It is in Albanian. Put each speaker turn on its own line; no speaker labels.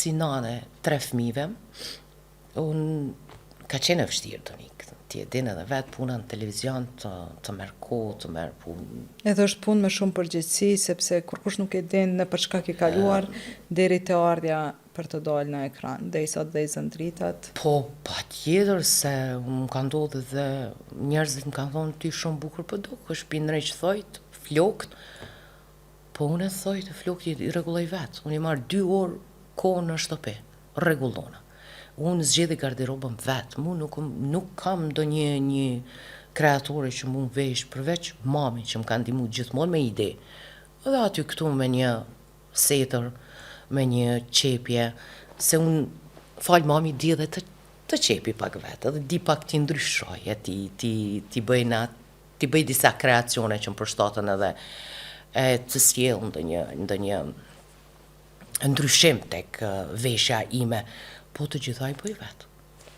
si nane 3 fëmijëve, unë ka qenë e vështirë të nikë. Ti e din edhe vetë puna në televizion të merë kohë, të merë punë.
Edhe është punë me shumë përgjegjësi, sepse kërkush nuk e din në për çka ke kaluar deri te ardha për të dalë në ekran, derisa të dhezën dritat.
Po, patjetër se më ka ndodhur dhe njerëzit më kanë thonë ti shumë bukur po dukesh, pinë që thojt, flokt. Po unë e thoj të flokti i rregulloj vetë. Unë i marr 2 orë kohë në shtëpi, rregullona. Unë zgjedhi garderobën vetë, mu nuk kam ndonjë kreatore që mu vesh përveç mami që më ka ndihmuar gjithmonë me ide. Edhe aty këtu me një setër, me një qepje, se unë fal mami di edhe të qepi pak vetë, edhe di pak t'i ndryshoj, t'i bëj disa kreacione që më përshtaten edhe të sjell ndonjë ndryshim tek veshja ime, po të gjitha i bëj vetë.